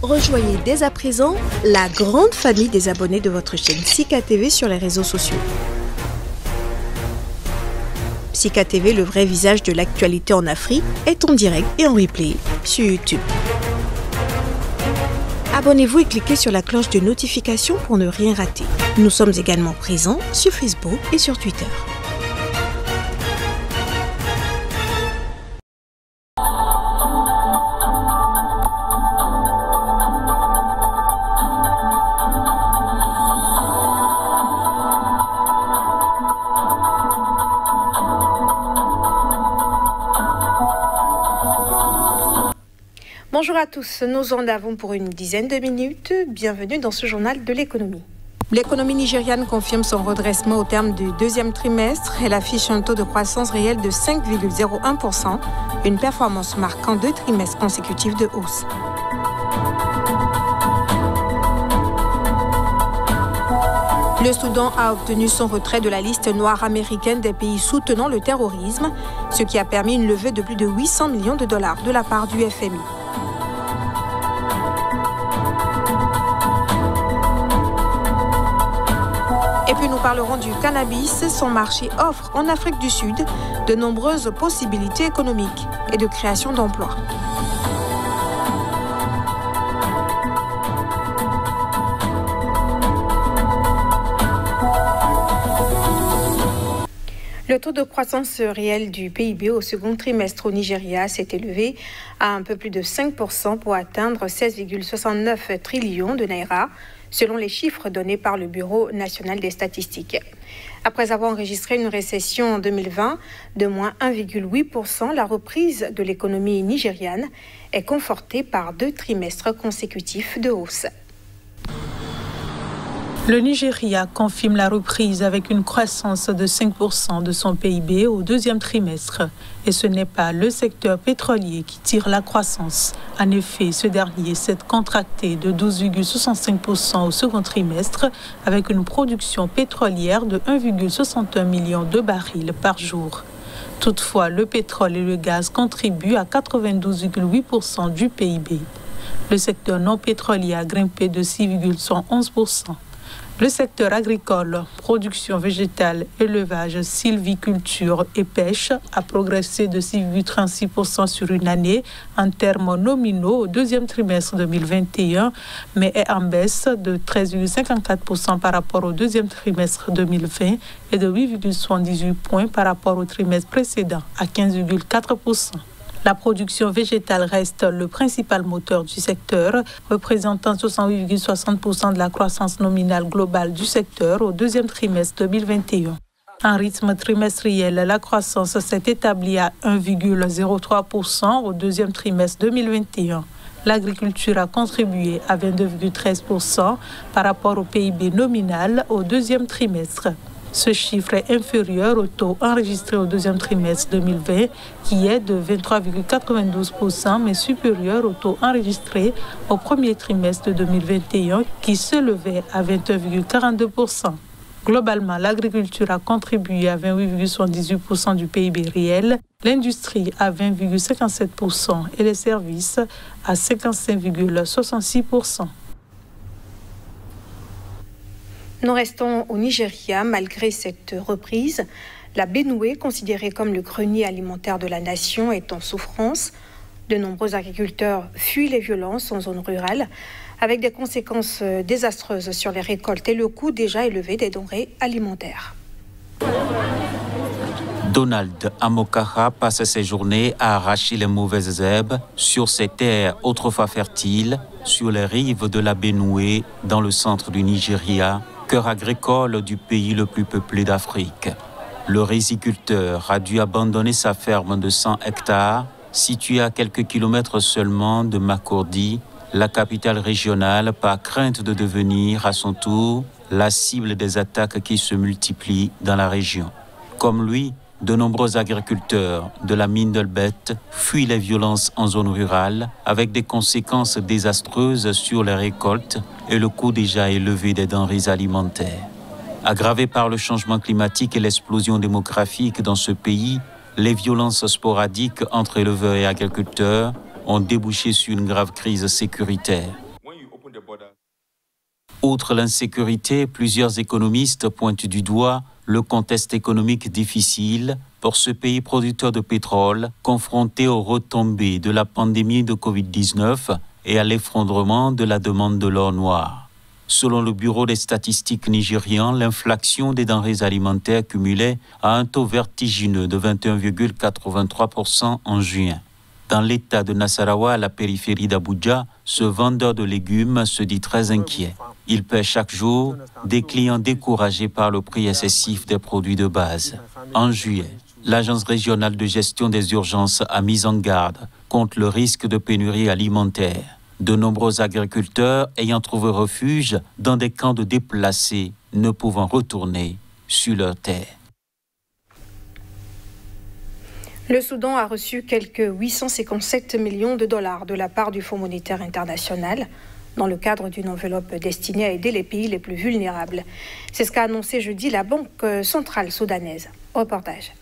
Rejoignez dès à présent la grande famille des abonnés de votre chaîne Sika TV sur les réseaux sociaux. Sika TV, le vrai visage de l'actualité en Afrique, est en direct et en replay sur YouTube. Abonnez-vous et cliquez sur la cloche de notification pour ne rien rater. Nous sommes également présents sur Facebook et sur Twitter. Bonjour à tous, nous en avons pour une dizaine de minutes. Bienvenue dans ce journal de l'économie. L'économie nigériane confirme son redressement au terme du deuxième trimestre. Elle affiche un taux de croissance réel de 5,01%, une performance marquant 2 trimestres consécutifs de hausse. Le Soudan a obtenu son retrait de la liste noire américaine des pays soutenant le terrorisme, ce qui a permis une levée de plus de 800 millions de dollars de la part du FMI. Et puis nous parlerons du cannabis. Son marché offre en Afrique du Sud de nombreuses possibilités économiques et de création d'emplois. Le taux de croissance réelle du PIB au second trimestre au Nigeria s'est élevé à un peu plus de 5% pour atteindre 16,69 trillions de naira, selon les chiffres donnés par le Bureau national des statistiques. Après avoir enregistré une récession en 2020 de moins 1,8%, la reprise de l'économie nigériane est confortée par 2 trimestres consécutifs de hausse. Le Nigeria confirme la reprise avec une croissance de 5% de son PIB au deuxième trimestre. Et ce n'est pas le secteur pétrolier qui tire la croissance. En effet, ce dernier s'est contracté de 12,65% au second trimestre avec une production pétrolière de 1,61 million de barils par jour. Toutefois, le pétrole et le gaz contribuent à 92,8% du PIB. Le secteur non pétrolier a grimpé de 6,11%. Le secteur agricole, production végétale, élevage, sylviculture et pêche a progressé de 6,36% sur une année en termes nominaux au deuxième trimestre 2021, mais est en baisse de 13,54% par rapport au deuxième trimestre 2020 et de 8,78 points par rapport au trimestre précédent à 15,4%. La production végétale reste le principal moteur du secteur, représentant 68,60% de la croissance nominale globale du secteur au deuxième trimestre 2021. En rythme trimestriel, la croissance s'est établie à 1,03% au deuxième trimestre 2021. L'agriculture a contribué à 22,13% par rapport au PIB nominal au deuxième trimestre. Ce chiffre est inférieur au taux enregistré au deuxième trimestre 2020, qui est de 23,92%, mais supérieur au taux enregistré au premier trimestre 2021, qui s'élevait à 21,42%. Globalement, l'agriculture a contribué à 28,78% du PIB réel, l'industrie à 20,57% et les services à 55,66%. Nous restons au Nigeria. Malgré cette reprise, la Benue, considérée comme le grenier alimentaire de la nation, est en souffrance. De nombreux agriculteurs fuient les violences en zone rurale, avec des conséquences désastreuses sur les récoltes et le coût déjà élevé des denrées alimentaires. Donald Amokara passe ses journées à arracher les mauvaises herbes sur ses terres autrefois fertiles, sur les rives de la Benue, dans le centre du Nigeria, cœur agricole du pays le plus peuplé d'Afrique. Le riziculteur a dû abandonner sa ferme de 100 hectares, située à quelques kilomètres seulement de Makurdi, la capitale régionale, par crainte de devenir, à son tour, la cible des attaques qui se multiplient dans la région. Comme lui, de nombreux agriculteurs de la mine d'Elbet fuient les violences en zone rurale avec des conséquences désastreuses sur les récoltes et le coût déjà élevé des denrées alimentaires. Aggravé par le changement climatique et l'explosion démographique dans ce pays, les violences sporadiques entre éleveurs et agriculteurs ont débouché sur une grave crise sécuritaire. Outre l'insécurité, plusieurs économistes pointent du doigt le contexte économique difficile pour ce pays producteur de pétrole, confronté aux retombées de la pandémie de Covid-19 et à l'effondrement de la demande de l'or noir. Selon le Bureau des statistiques nigérian, l'inflation des denrées alimentaires cumulait à un taux vertigineux de 21,83% en juin. Dans l'état de Nasarawa, à la périphérie d'Abuja, ce vendeur de légumes se dit très inquiet. Il perd chaque jour des clients découragés par le prix excessif des produits de base. En juillet, l'Agence régionale de gestion des urgences a mis en garde contre le risque de pénurie alimentaire. De nombreux agriculteurs ayant trouvé refuge dans des camps de déplacés ne pouvant retourner sur leurs terres. Le Soudan a reçu quelques 857 millions de dollars de la part du Fonds monétaire international dans le cadre d'une enveloppe destinée à aider les pays les plus vulnérables. C'est ce qu'a annoncé jeudi la Banque centrale soudanaise. Reportage.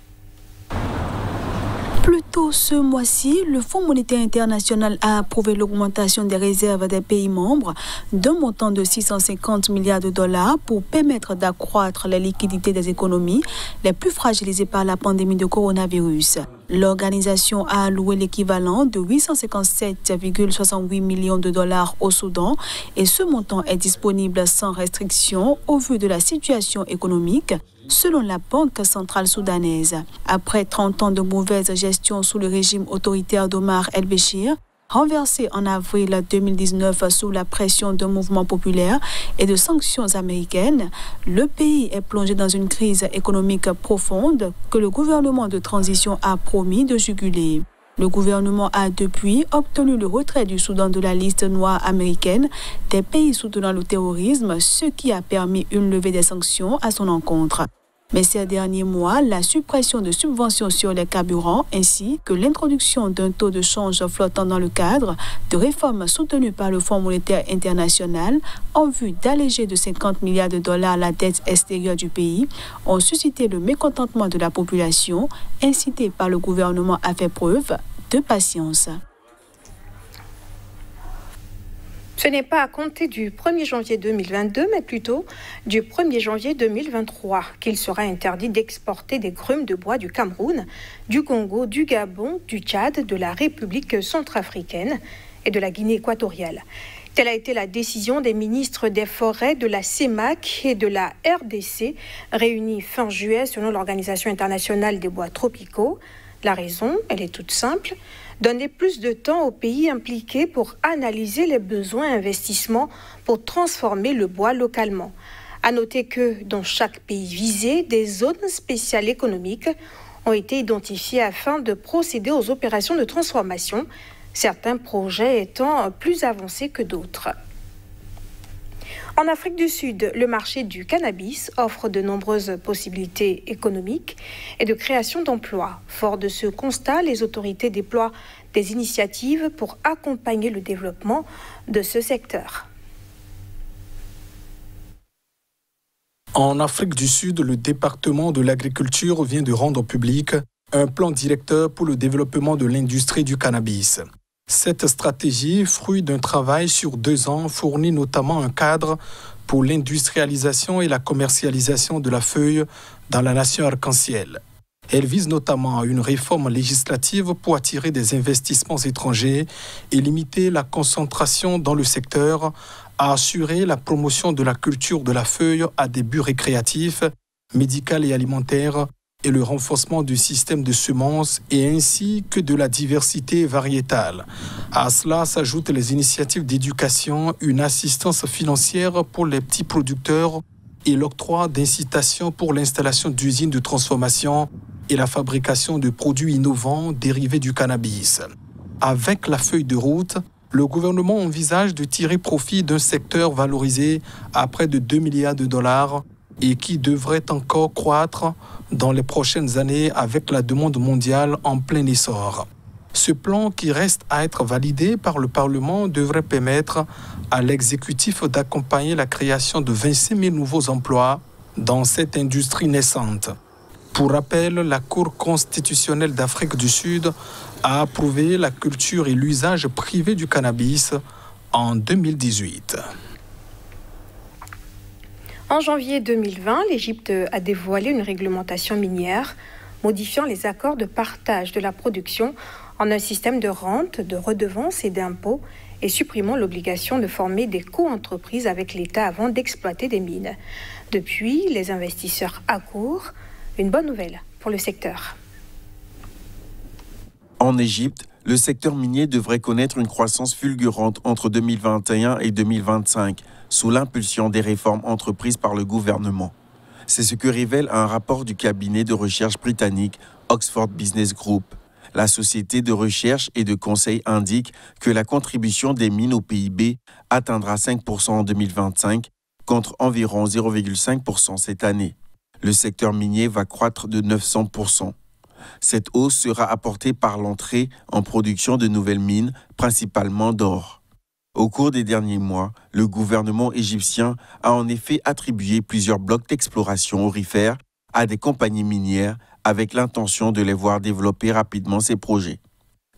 Plus tôt ce mois-ci, le Fonds monétaire international a approuvé l'augmentation des réserves des pays membres d'un montant de 650 milliards de dollars pour permettre d'accroître les liquidités des économies les plus fragilisées par la pandémie de coronavirus. L'organisation a alloué l'équivalent de 857,68 millions de dollars au Soudan et ce montant est disponible sans restriction au vu de la situation économique, selon la Banque centrale soudanaise. Après 30 ans de mauvaise gestion sous le régime autoritaire d'Omar el-Béchir, renversé en avril 2019 sous la pression d'un mouvement populaire et de sanctions américaines, le pays est plongé dans une crise économique profonde que le gouvernement de transition a promis de juguler. Le gouvernement a depuis obtenu le retrait du Soudan de la liste noire américaine des pays soutenant le terrorisme, ce qui a permis une levée des sanctions à son encontre. Mais ces derniers mois, la suppression de subventions sur les carburants ainsi que l'introduction d'un taux de change flottant dans le cadre de réformes soutenues par le Fonds monétaire international en vue d'alléger de 50 milliards de dollars la dette extérieure du pays ont suscité le mécontentement de la population, incité par le gouvernement à faire preuve de patience. Ce n'est pas à compter du 1er janvier 2022, mais plutôt du 1er janvier 2023 qu'il sera interdit d'exporter des grumes de bois du Cameroun, du Congo, du Gabon, du Tchad, de la République centrafricaine et de la Guinée équatoriale. Telle a été la décision des ministres des Forêts, de la CEMAC et de la RDC, réunis fin juillet selon l'Organisation internationale des bois tropicaux. La raison, elle est toute simple. Donner plus de temps aux pays impliqués pour analyser les besoins d'investissement pour transformer le bois localement. À noter que dans chaque pays visé, des zones spéciales économiques ont été identifiées afin de procéder aux opérations de transformation, certains projets étant plus avancés que d'autres. En Afrique du Sud, le marché du cannabis offre de nombreuses possibilités économiques et de création d'emplois. Fort de ce constat, les autorités déploient des initiatives pour accompagner le développement de ce secteur. En Afrique du Sud, le département de l'agriculture vient de rendre public un plan directeur pour le développement de l'industrie du cannabis. Cette stratégie, fruit d'un travail sur 2 ans, fournit notamment un cadre pour l'industrialisation et la commercialisation de la feuille dans la nation arc-en-ciel. Elle vise notamment à une réforme législative pour attirer des investissements étrangers et limiter la concentration dans le secteur, à assurer la promotion de la culture de la feuille à des buts récréatifs, médicaux et alimentaires, et le renforcement du système de semences et ainsi que de la diversité variétale. À cela s'ajoutent les initiatives d'éducation, une assistance financière pour les petits producteurs et l'octroi d'incitations pour l'installation d'usines de transformation et la fabrication de produits innovants dérivés du cannabis. Avec la feuille de route, le gouvernement envisage de tirer profit d'un secteur valorisé à près de 2 milliards de dollars et qui devrait encore croître dans les prochaines années avec la demande mondiale en plein essor. Ce plan, qui reste à être validé par le Parlement, devrait permettre à l'exécutif d'accompagner la création de 25 000 nouveaux emplois dans cette industrie naissante. Pour rappel, la Cour constitutionnelle d'Afrique du Sud a approuvé la culture et l'usage privé du cannabis en 2018. En janvier 2020, l'Égypte a dévoilé une réglementation minière modifiant les accords de partage de la production en un système de rente, de redevances et d'impôts et supprimant l'obligation de former des co-entreprises avec l'État avant d'exploiter des mines. Depuis, les investisseurs accourent. Une bonne nouvelle pour le secteur. En Égypte, le secteur minier devrait connaître une croissance fulgurante entre 2021 et 2025, sous l'impulsion des réformes entreprises par le gouvernement. C'est ce que révèle un rapport du cabinet de recherche britannique Oxford Business Group. La société de recherche et de conseil indique que la contribution des mines au PIB atteindra 5% en 2025, contre environ 0,5% cette année. Le secteur minier va croître de 900%. Cette hausse sera apportée par l'entrée en production de nouvelles mines, principalement d'or. Au cours des derniers mois, le gouvernement égyptien a en effet attribué plusieurs blocs d'exploration aurifères à des compagnies minières avec l'intention de les voir développer rapidement ces projets.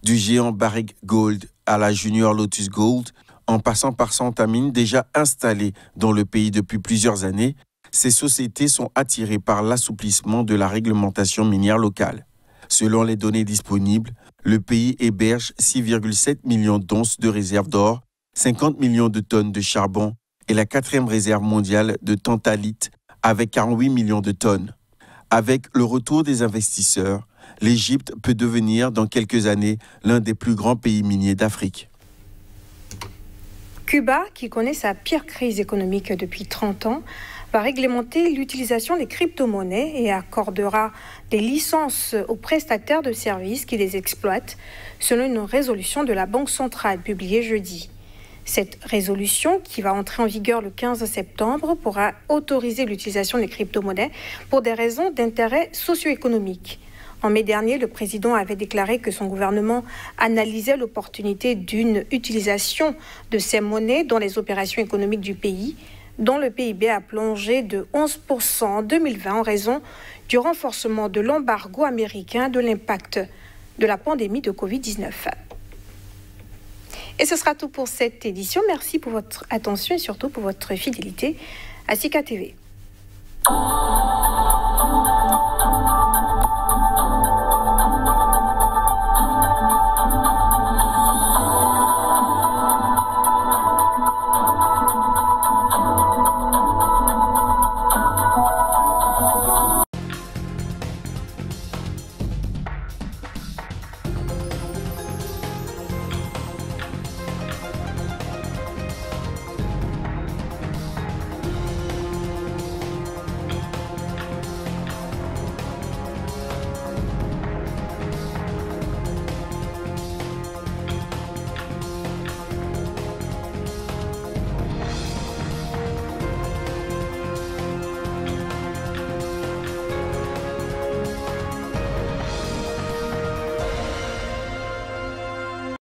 Du géant Barrick Gold à la Junior Lotus Gold, en passant par Centamin déjà installée dans le pays depuis plusieurs années, ces sociétés sont attirées par l'assouplissement de la réglementation minière locale. Selon les données disponibles, le pays héberge 6,7 millions d'onces de réserves d'or, 50 millions de tonnes de charbon et la 4e réserve mondiale de tantalite avec 48 millions de tonnes. Avec le retour des investisseurs, l'Égypte peut devenir dans quelques années l'un des plus grands pays miniers d'Afrique. Cuba, qui connaît sa pire crise économique depuis 30 ans, va réglementer l'utilisation des crypto-monnaies et accordera des licences aux prestataires de services qui les exploitent, selon une résolution de la Banque centrale publiée jeudi. Cette résolution, qui va entrer en vigueur le 15 septembre, pourra autoriser l'utilisation des crypto-monnaies pour des raisons d'intérêt socio-économique. En mai dernier, le président avait déclaré que son gouvernement analysait l'opportunité d'une utilisation de ces monnaies dans les opérations économiques du pays, dont le PIB a plongé de 11% en 2020 en raison du renforcement de l'embargo américain de l'impact de la pandémie de Covid-19. Et ce sera tout pour cette édition. Merci pour votre attention et surtout pour votre fidélité à Sika TV.